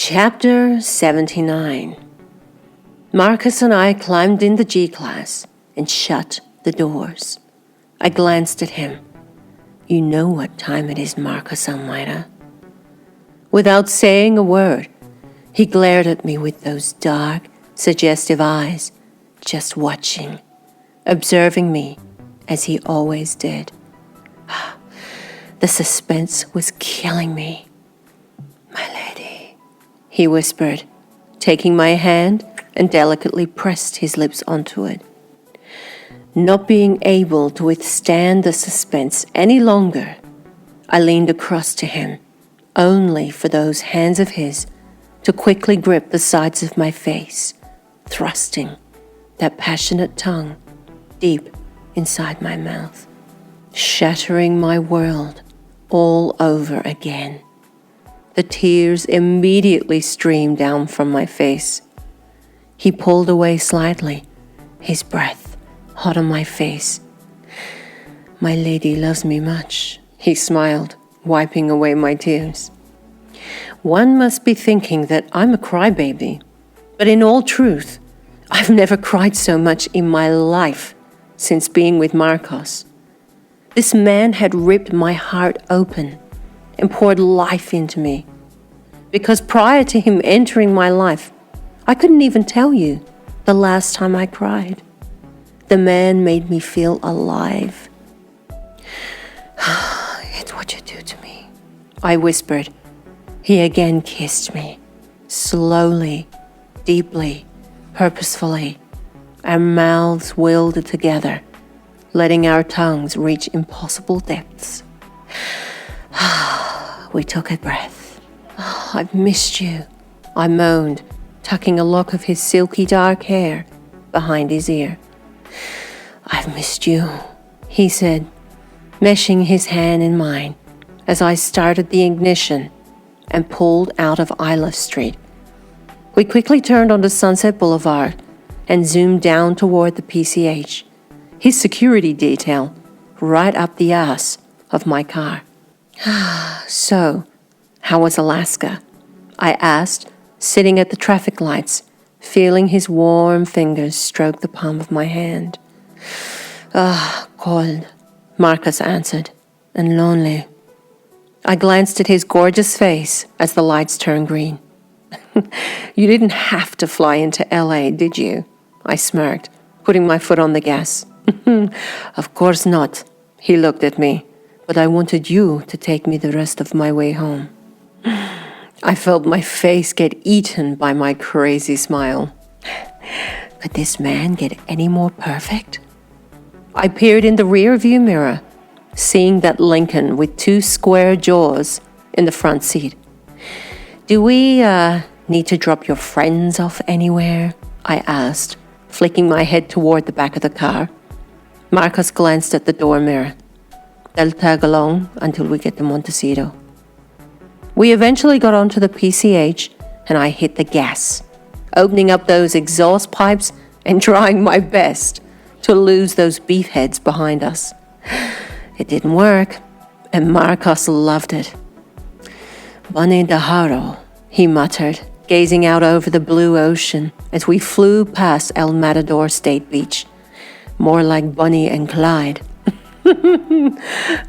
Chapter 79. Marcus and I climbed in the G-Class and shut the doors. I glanced at him. You know what time it is, Marcus Almeida. Without saying a word, he glared at me with those dark, suggestive eyes, just watching, observing me as he always did. The suspense was killing me. My lady, he whispered, taking my hand and delicately pressed his lips onto it. Not being able to withstand the suspense any longer, I leaned across to him, only for those hands of his to quickly grip the sides of my face, thrusting that passionate tongue deep inside my mouth, shattering my world all over again. The tears immediately streamed down from my face. He pulled away slightly, his breath hot on my face. My lady loves me much, he smiled, wiping away my tears. One must be thinking that I'm a crybaby, but in all truth, I've never cried so much in my life since being with Marcos. This man had ripped my heart open and poured life into me. Because prior to him entering my life, I couldn't even tell you the last time I cried. The man made me feel alive. It's what you do to me, I whispered. He again kissed me, slowly, deeply, purposefully. Our mouths wielded together, letting our tongues reach impossible depths. We took a breath. I've missed you, I moaned, tucking a lock of his silky dark hair behind his ear. I've missed you, he said, meshing his hand in mine as I started the ignition and pulled out of Isla Street. We quickly turned onto Sunset Boulevard and zoomed down toward the PCH, his security detail right up the ass of my car. So, how was Alaska? I asked, sitting at the traffic lights, feeling his warm fingers stroke the palm of my hand. Cold, Marcus answered, and lonely. I glanced at his gorgeous face as the lights turned green. You didn't have to fly into LA, did you? I smirked, putting my foot on the gas. Of course not, he looked at me, but I wanted you to take me the rest of my way home. I felt my face get eaten by my crazy smile. Could this man get any more perfect? I peered in the rear-view mirror, seeing that Lincoln with two square jaws in the front seat. Do we, need to drop your friends off anywhere? I asked, flicking my head toward the back of the car. Marcus glanced at the door mirror. They'll tag along until we get to Montecito. We eventually got onto the PCH and I hit the gas, opening up those exhaust pipes and trying my best to lose those beef heads behind us. It didn't work, and Marcos loved it. Bone de Haro, he muttered, gazing out over the blue ocean as we flew past El Matador State Beach. More like Bonnie and Clyde.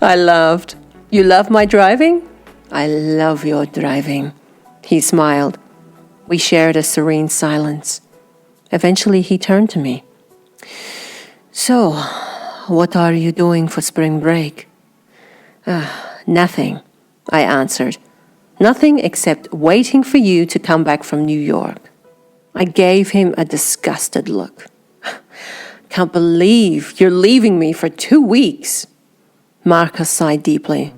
I laughed. You love my driving? I love your driving. He smiled. We shared a serene silence. Eventually he turned to me. So, what are you doing for spring break? Nothing, I answered. Nothing except waiting for you to come back from New York. I gave him a disgusted look. Can't believe you're leaving me for 2 weeks. Marcus sighed deeply.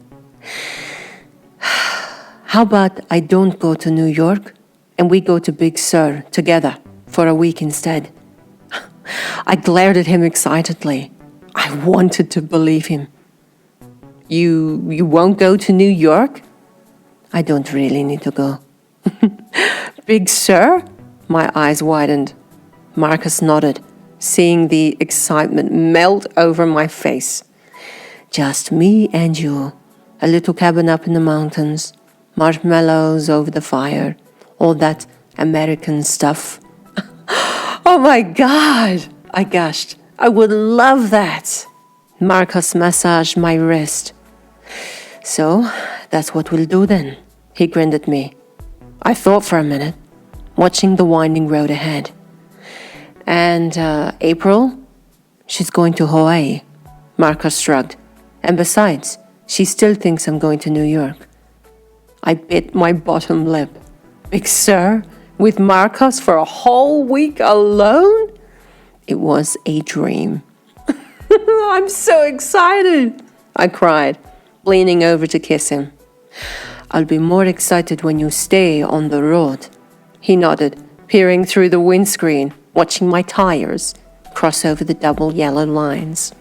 How about I don't go to New York and we go to Big Sur together for a week instead? I glared at him excitedly. I wanted to believe him. You won't go to New York? I don't really need to go. Big Sur? My eyes widened. Marcus nodded, seeing the excitement melt over my face. Just me and you, a little cabin up in the mountains, marshmallows over the fire, All that American stuff. Oh my God, I gushed. I would love that. Marcus massaged my wrist. So, that's what we'll do then, he grinned at me. I thought for a minute, watching the winding road ahead. And April? She's going to Hawaii. Marcus shrugged. And besides, she still thinks I'm going to New York. I bit my bottom lip. Big Sur? With Marcus for a whole week alone? It was a dream. I'm so excited, I cried, leaning over to kiss him. I'll be more excited when you stay on the road. He nodded, peering through the windscreen, watching my tires cross over the double yellow lines.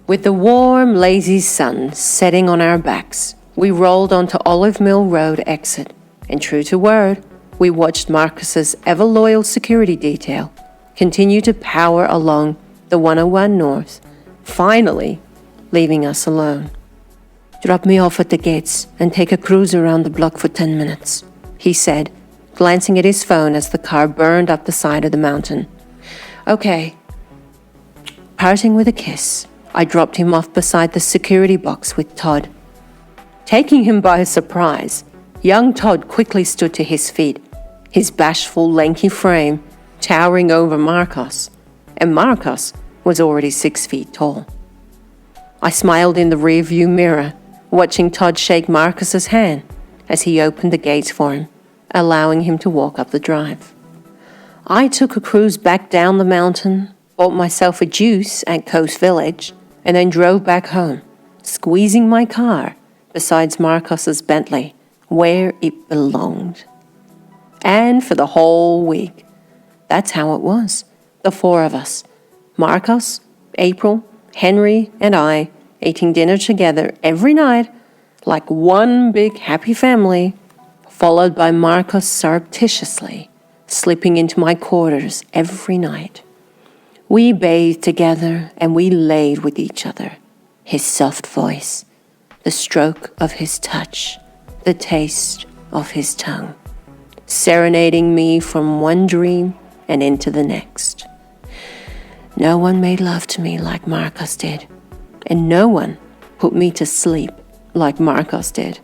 With the warm, lazy sun setting on our backs, we rolled onto Olive Mill Road exit, and true to word, we watched Marcus's ever-loyal security detail continue to power along the 101 North, finally leaving us alone. Drop me off at the gates and take a cruise around the block for 10 minutes, he said, glancing at his phone as the car burned up the side of the mountain. Okay. Parting with a kiss, I dropped him off beside the security box with Todd. Taking him by surprise, young Todd quickly stood to his feet, his bashful, lanky frame towering over Marcus, and Marcus was already 6 feet tall. I smiled in the rearview mirror, watching Todd shake Marcus's hand as he opened the gates for him, allowing him to walk up the drive. I took a cruise back down the mountain, bought myself a juice at Coast Village, and then drove back home, squeezing my car beside Marcus's Bentley, where it belonged. And for the whole week, that's how it was. The four of us, Marcus, April, Henry, and I, eating dinner together every night like one big happy family, followed by Marcus surreptitiously slipping into my quarters every night. We bathed together and we laid with each other, his soft voice, the stroke of his touch, the taste of his tongue, serenading me from one dream and into the next. No one made love to me like Marcus did, and no one put me to sleep like Marcus did.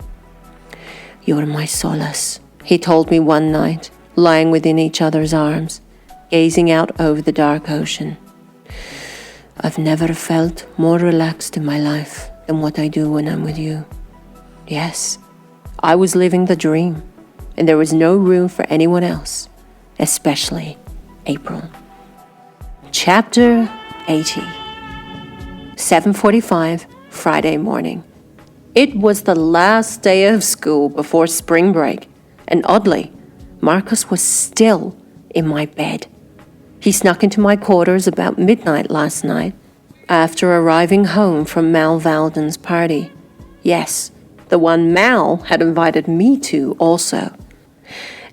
You're my solace, he told me one night, lying within each other's arms, gazing out over the dark ocean. I've never felt more relaxed in my life than what I do when I'm with you. Yes, I was living the dream, and there was no room for anyone else, especially April. Chapter 80. 7:45, Friday morning. It was the last day of school before spring break, and oddly, Marcus was still in my bed. He snuck into my quarters about midnight last night, after arriving home from Mal Valden's party. Yes, the one Mal had invited me to also.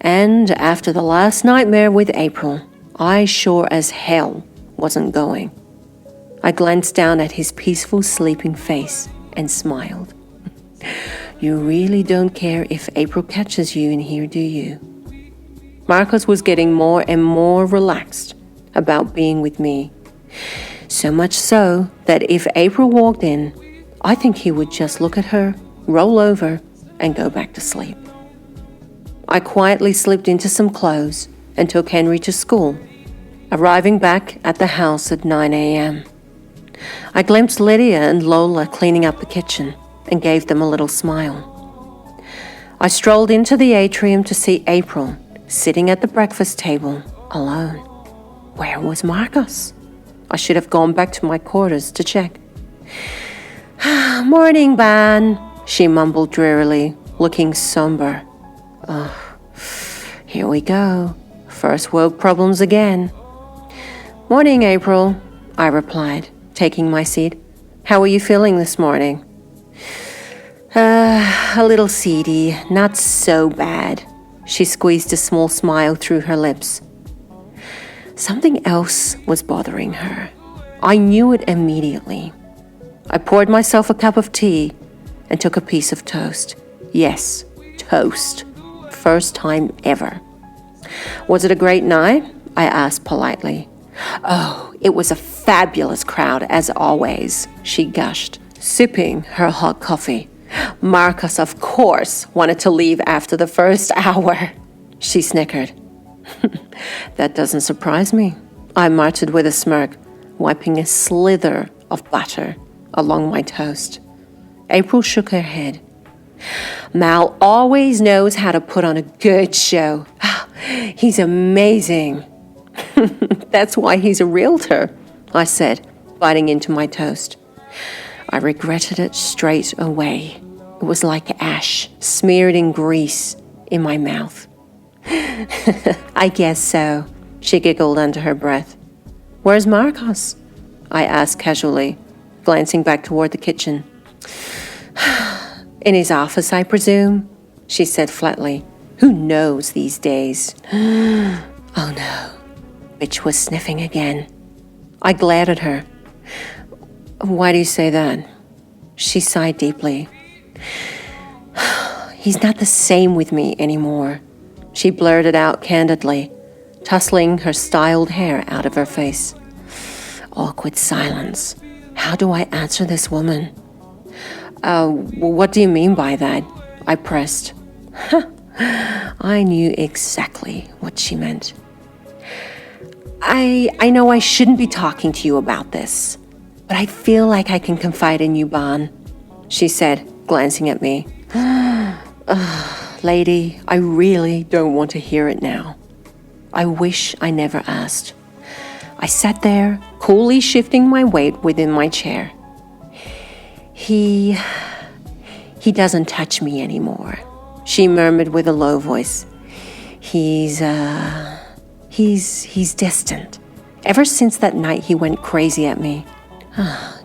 And after the last nightmare with April, I sure as hell wasn't going. I glanced down at his peaceful sleeping face and smiled. You really don't care if April catches you in here, do you? Marcus was getting more and more relaxed about being with me. So much so that if April walked in, I think he would just look at her, roll over, and go back to sleep. I quietly slipped into some clothes and took Henry to school, arriving back at the house at 9 a.m. I glimpsed Lydia and Lola cleaning up the kitchen and gave them a little smile. I strolled into the atrium to see April sitting at the breakfast table alone. Where was Marcus? I should have gone back to my quarters to check. Morning, Ban, she mumbled drearily, looking somber. Here we go. First world problems again. Morning, April, I replied, taking my seat. How are you feeling this morning? A little seedy, not so bad. She squeezed a small smile through her lips. Something else was bothering her. I knew it immediately. I poured myself a cup of tea and took a piece of toast. Yes, toast. first time ever. Was it a great night? I asked politely. Oh, it was a fabulous crowd as always, she gushed, sipping her hot coffee. Marcus, of course, wanted to leave after the first hour. She snickered. That doesn't surprise me, I muttered with a smirk, wiping a slither of butter along my toast. April shook her head. Mal always knows how to put on a good show. He's amazing. That's why he's a realtor, I said, biting into my toast. I regretted it straight away. It was like ash smeared in grease in my mouth. I guess so, she giggled under her breath. Where's Marcos? I asked casually, glancing back toward the kitchen. In his office, I presume, she said flatly. Who knows these days? Oh no, bitch was sniffing again. I glared at her. Why do you say that? She sighed deeply. He's not the same with me anymore, she blurted out candidly, tussling her styled hair out of her face. Awkward silence. How do I answer this woman? What do you mean by that? I pressed. I knew exactly what she meant. I know I shouldn't be talking to you about this, but I feel like I can confide in you, Bon, she said, glancing at me. Lady, I really don't want to hear it now. I wish I never asked. I sat there, coolly shifting my weight within my chair. He doesn't touch me anymore, she murmured with a low voice. He's distant. Ever since that night he went crazy at me.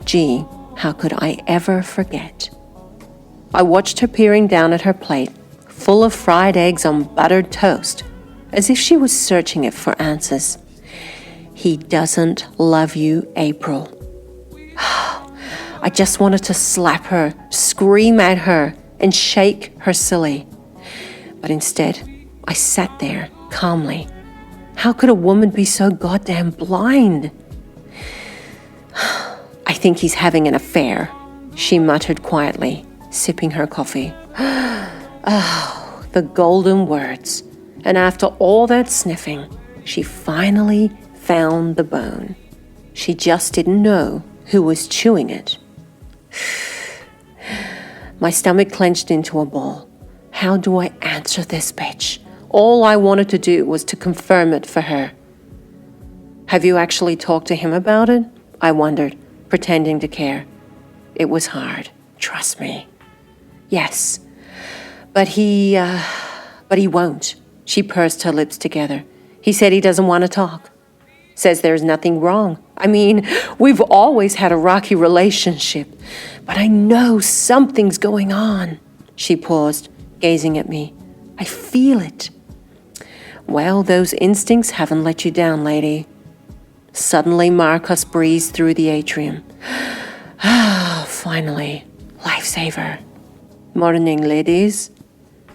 Gee, how could I ever forget? I watched her peering down at her plate, full of fried eggs on buttered toast, as if she was searching it for answers. He doesn't love you, April. I just wanted to slap her, scream at her, and shake her silly. But instead, I sat there calmly. How could a woman be so goddamn blind? I think he's having an affair, she muttered quietly, sipping her coffee. Oh, the golden words. And after all that sniffing, she finally found the bone. She just didn't know who was chewing it. My stomach clenched into a ball. How do I answer this bitch? All I wanted to do was to confirm it for her. Have you actually talked to him about it? I wondered, pretending to care. It was hard, trust me. Yes, but he won't. She pursed her lips together. He said he doesn't want to talk. Says there's nothing wrong. I mean, we've always had a rocky relationship, but I know something's going on. She paused, gazing at me. I feel it. Well, those instincts haven't let you down, lady. Suddenly, Marcus breezed through the atrium. Finally, lifesaver. Morning, ladies.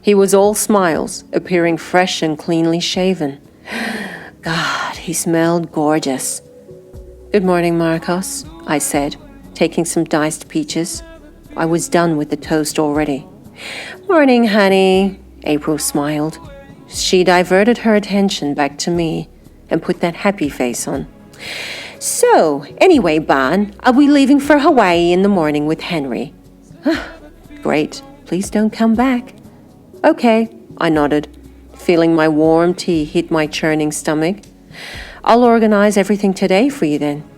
He was all smiles, appearing fresh and cleanly shaven. God, he smelled gorgeous. Good morning, Marcos, I said, taking some diced peaches. I was done with the toast already. Morning, honey, April smiled. She diverted her attention back to me and put that happy face on. So, anyway, Bon, I'll be leaving for Hawaii in the morning with Henry. Great, please don't come back. Okay, I nodded, feeling my warm tea hit my churning stomach. I'll organize everything today for you then.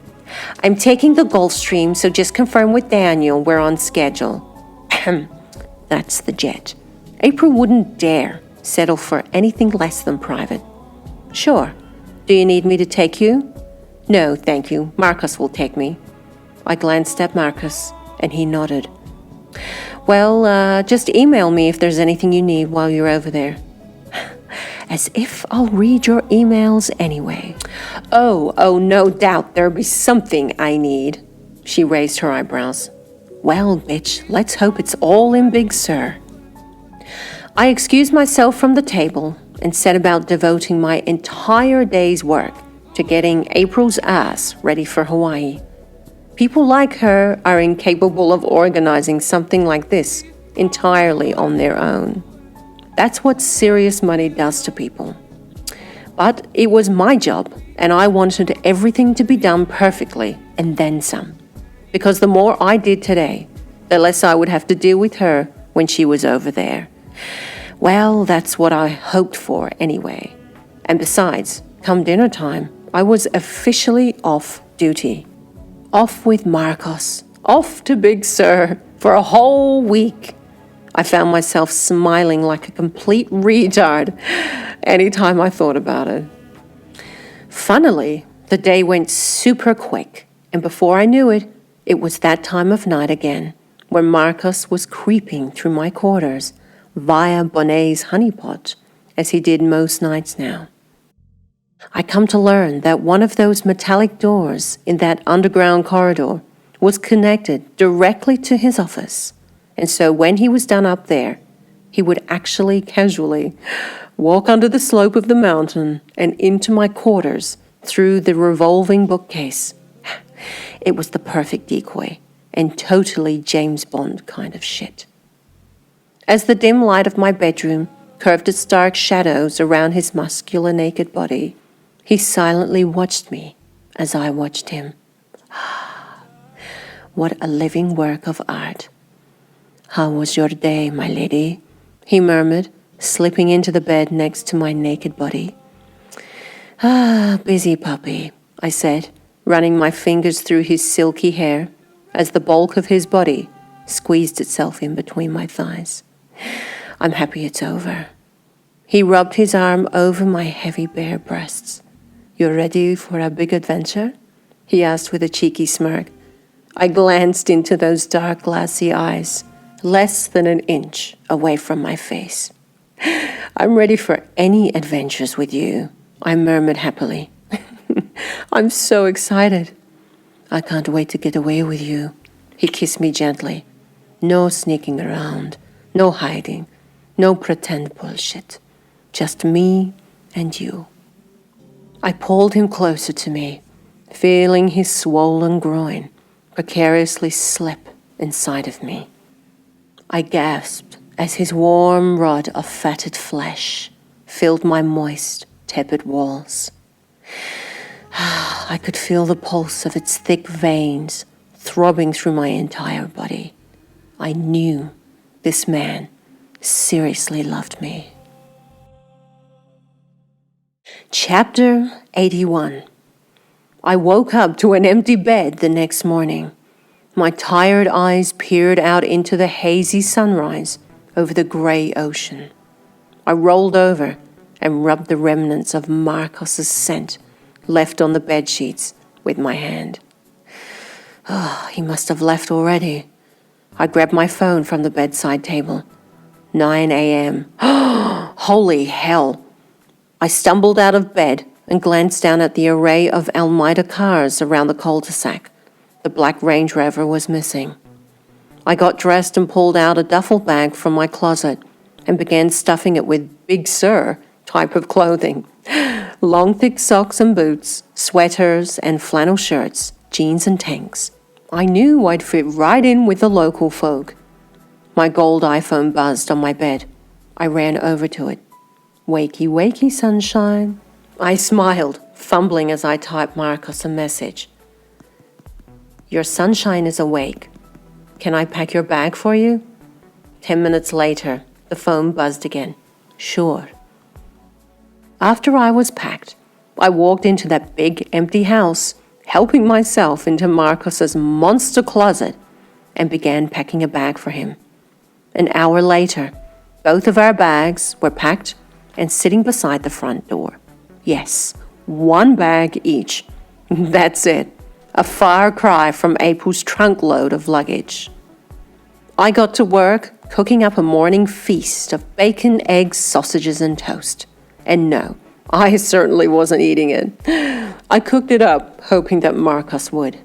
I'm taking the Gulfstream, so just confirm with Daniel we're on schedule. That's the jet. April wouldn't dare settle for anything less than private. Sure. Do you need me to take you? No, thank you. Marcus will take me. I glanced at Marcus, and he nodded. Well, just email me if there's anything you need while you're over there. As if I'll read your emails anyway. Oh, no doubt there'll be something I need. She raised her eyebrows. Well, bitch, let's hope it's all in Big Sur. I excused myself from the table and set about devoting my entire day's work to getting April's ass ready for Hawaii. People like her are incapable of organizing something like this entirely on their own. That's what serious money does to people. But it was my job, and I wanted everything to be done perfectly and then some. Because the more I did today, the less I would have to deal with her when she was over there. Well, that's what I hoped for anyway. And besides, come dinner time, I was officially off duty. Off with Marcos, off to Big Sur for a whole week. I found myself smiling like a complete retard anytime I thought about it. Funnily, the day went super quick, and before I knew it, it was that time of night again, where Marcos was creeping through my quarters via Bonnet's honeypot, as he did most nights now. I come to learn that one of those metallic doors in that underground corridor was connected directly to his office, and so when he was done up there, he would actually casually walk under the slope of the mountain and into my quarters through the revolving bookcase. It was the perfect decoy and totally James Bond kind of shit. As the dim light of my bedroom curved its dark shadows around his muscular naked body, he silently watched me as I watched him. What a living work of art. "How was your day, my lady?" he murmured, slipping into the bed next to my naked body. Busy puppy," I said, running my fingers through his silky hair as the bulk of his body squeezed itself in between my thighs. "I'm happy it's over." He rubbed his arm over my heavy bare breasts. "You're ready for a big adventure?" he asked with a cheeky smirk. I glanced into those dark glassy eyes, less than an inch away from my face. "I'm ready for any adventures with you," I murmured happily. "I'm so excited." "I can't wait to get away with you." He kissed me gently. "No sneaking around, no hiding, no pretend bullshit. Just me and you." I pulled him closer to me, feeling his swollen groin precariously slip inside of me. I gasped as his warm rod of fatted flesh filled my moist, tepid walls. I could feel the pulse of its thick veins throbbing through my entire body. I knew this man seriously loved me. Chapter 81. I woke up to an empty bed the next morning. My tired eyes peered out into the hazy sunrise over the gray ocean. I rolled over and rubbed the remnants of Marcos's scent left on the bedsheets with my hand. He must have left already. I grabbed my phone from the bedside table. 9 a.m. Holy hell! I stumbled out of bed and glanced down at the array of Almeida cars around the cul-de-sac. The black Range Rover was missing. I got dressed and pulled out a duffel bag from my closet and began stuffing it with Big Sur type of clothing. Long thick socks and boots, sweaters and flannel shirts, jeans and tanks. I knew I'd fit right in with the local folk. My gold iPhone buzzed on my bed. I ran over to it. "Wakey, wakey, sunshine." I smiled, fumbling as I typed Marcos a message. "Your sunshine is awake. Can I pack your bag for you?" 10 minutes later, the phone buzzed again. "Sure." After I was packed, I walked into that big empty house, helping myself into Marcos's monster closet, and began packing a bag for him. An hour later, both of our bags were packed and sitting beside the front door. Yes, one bag each. That's it. A far cry from April's trunk load of luggage. I got to work cooking up a morning feast of bacon, eggs, sausages, and toast. And no, I certainly wasn't eating it. I cooked it up, hoping that Marcos would.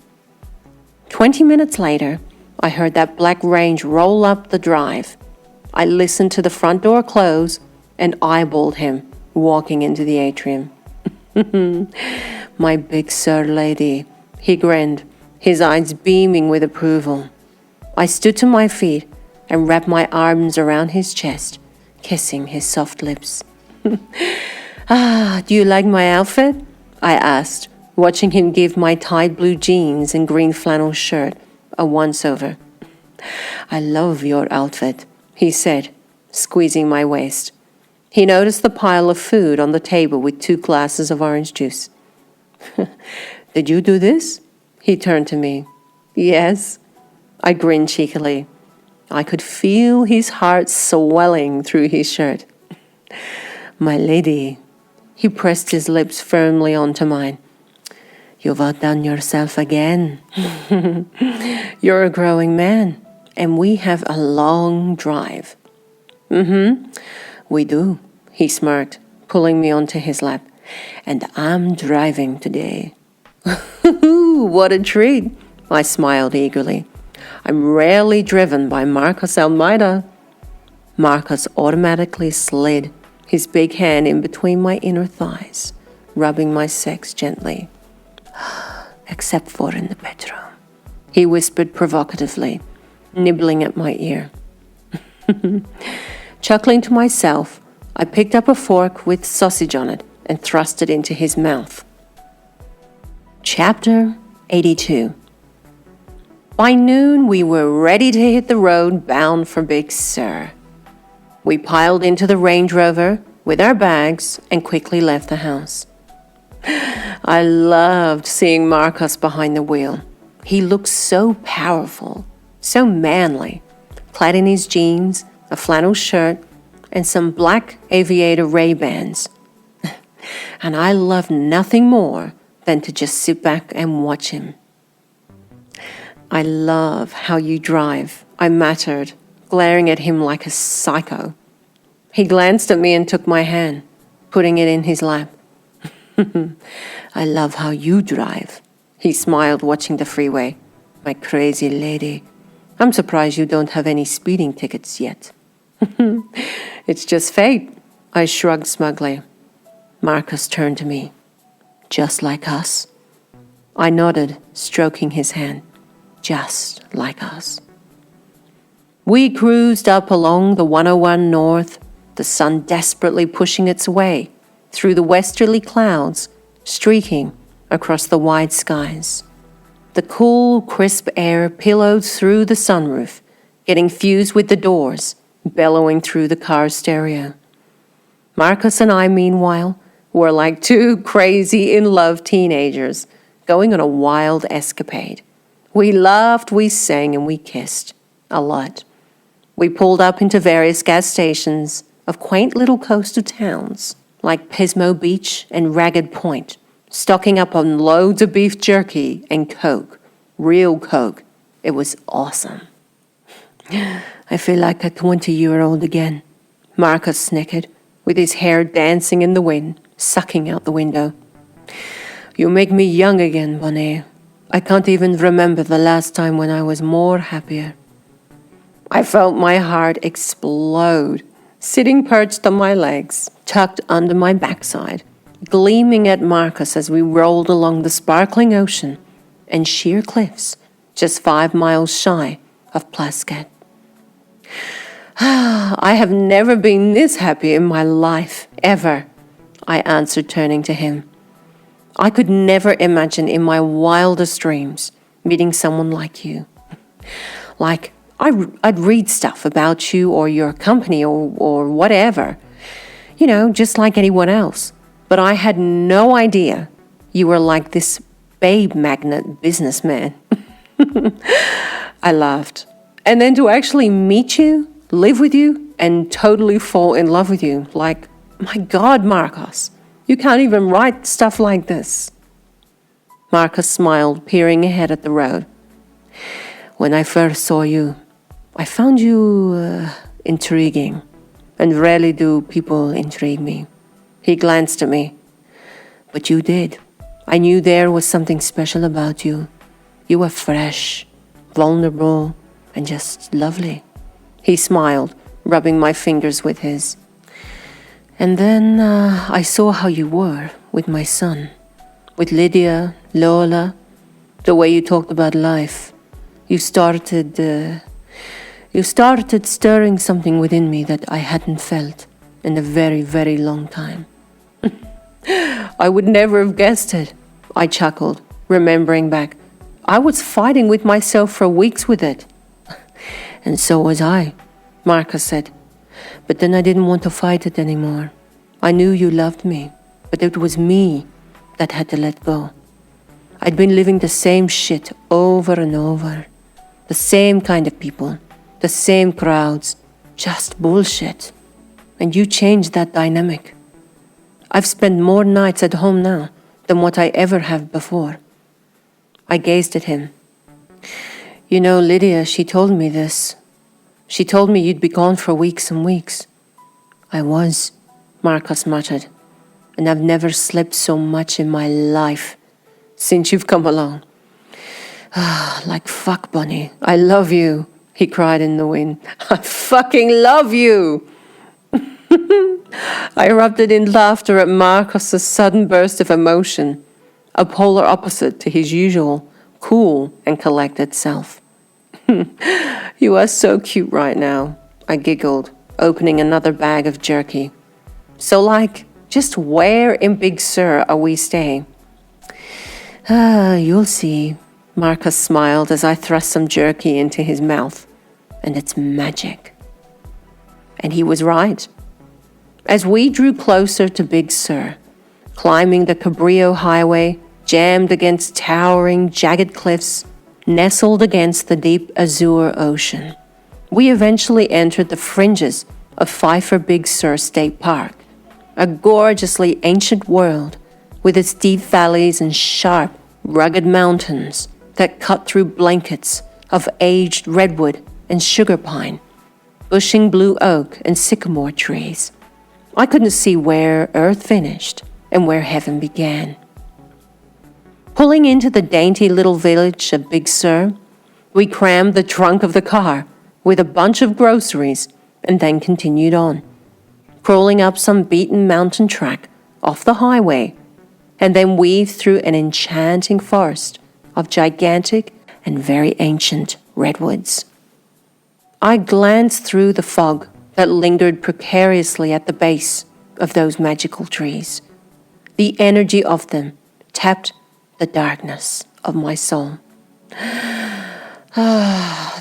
20 minutes later, I heard that black Range roll up the drive. I listened to the front door close and eyeballed him walking into the atrium. My big sir lady, he grinned, his eyes beaming with approval. I stood to my feet and wrapped my arms around his chest, kissing his soft lips. Do you like my outfit? I asked, watching him give my tight blue jeans and green flannel shirt a once-over. I love your outfit, he said, squeezing my waist. He noticed the pile of food on the table with 2 glasses of orange juice. Did you do this? He turned to me. Yes. I grinned cheekily. I could feel his heart swelling through his shirt. My lady, he pressed his lips firmly onto mine. You've outdone yourself again. You're a growing man, and we have a long drive. We do, he smirked, pulling me onto his lap. And I'm driving today. What a treat, I smiled eagerly. I'm rarely driven by Marcus Almeida. Marcus automatically slid his big hand in between my inner thighs, rubbing my sex gently. Except for in the bedroom, he whispered provocatively, nibbling at my ear. Chuckling to myself, I picked up a fork with sausage on it and thrust it into his mouth. Chapter 82. By noon, we were ready to hit the road bound for Big Sur. We piled into the Range Rover with our bags and quickly left the house. I loved seeing Marcus behind the wheel. He looked so powerful, so manly, clad in his jeans, a flannel shirt, and some black aviator Ray-Bans. And I loved nothing more than to just sit back and watch him. I love how you drive, I muttered, glaring at him like a psycho. He glanced at me and took my hand, putting it in his lap. I love how you drive, he smiled, watching the freeway. My crazy lady. I'm surprised you don't have any speeding tickets yet. It's just fate, I shrugged smugly. Marcus turned to me. Just like us? I nodded, stroking his hand. Just like us. We cruised up along the 101 North, the sun desperately pushing its way through the westerly clouds, streaking across the wide skies. The cool, crisp air pillowed through the sunroof, getting fused with the doors, bellowing through the car stereo. Marcus and I, meanwhile, were like 2 crazy in-love teenagers going on a wild escapade. We laughed, we sang, and we kissed. A lot. We pulled up into various gas stations of quaint little coastal towns like Pismo Beach and Ragged Point, stocking up on loads of beef jerky and Coke. Real Coke. It was awesome. I feel like a 20-year-old again, Marcus snickered, with his hair dancing in the wind, sucking out the window. You make me young again, Bonnet. I can't even remember the last time when I was more happier. I felt my heart explode, sitting perched on my legs, tucked under my backside, gleaming at Marcus as we rolled along the sparkling ocean and sheer cliffs just 5 miles shy of Plasket. I have never been this happy in my life, ever, I answered, turning to him. I could never imagine in my wildest dreams meeting someone like you. Like, I'd read stuff about you or your company or whatever, just like anyone else. But I had no idea you were like this babe magnet businessman. I laughed. And then to actually meet you, live with you, and totally fall in love with you. Like, my God, Marcus, you can't even write stuff like this. Marcus smiled, peering ahead at the road. When I first saw you, I found you intriguing, and rarely do people intrigue me. He glanced at me. But you did. I knew there was something special about you. You were fresh, vulnerable, and just lovely. He smiled, rubbing my fingers with his. And then I saw how you were with my son, with Lydia, Lola, the way you talked about life. You started stirring something within me that I hadn't felt in a very, very long time. I would never have guessed it, I chuckled, remembering back. I was fighting with myself for weeks with it. And so was I, Marcus said. But then I didn't want to fight it anymore. I knew you loved me, but it was me that had to let go. I'd been living the same shit over and over. The same kind of people, the same crowds, just bullshit. And you changed that dynamic. I've spent more nights at home now than what I ever have before. I gazed at him. You know, Lydia, she told me this. She told me you'd be gone for weeks and weeks. I was, Marcus muttered, and I've never slept so much in my life since you've come along. Like fuck, Bunny, I love you, he cried in the wind. I fucking love you. I erupted in laughter at Marcus's sudden burst of emotion, a polar opposite to his usual cool and collected self. You are so cute right now, I giggled, opening another bag of jerky. So just where in Big Sur are we staying? You'll see, Marcus smiled as I thrust some jerky into his mouth. And it's magic. And he was right. As we drew closer to Big Sur, climbing the Cabrillo Highway, jammed against towering, jagged cliffs, nestled against the deep azure ocean, we eventually entered the fringes of Pfeiffer Big Sur State Park, a gorgeously ancient world with its deep valleys and sharp, rugged mountains that cut through blankets of aged redwood and sugar pine, bushing blue oak and sycamore trees. I couldn't see where earth finished and where heaven began. Pulling into the dainty little village of Big Sur, we crammed the trunk of the car with a bunch of groceries and then continued on, crawling up some beaten mountain track off the highway, and then weaved through an enchanting forest of gigantic and very ancient redwoods. I glanced through the fog that lingered precariously at the base of those magical trees. The energy of them tapped the darkness of my soul.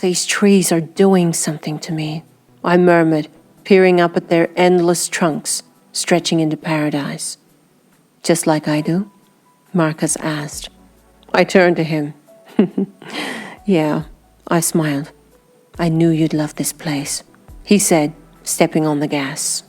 These trees are doing something to me, I murmured, peering up at their endless trunks stretching into paradise. Just like I do? Marcus asked. I turned to him. Yeah, I smiled. I knew you'd love this place, he said, stepping on the gas.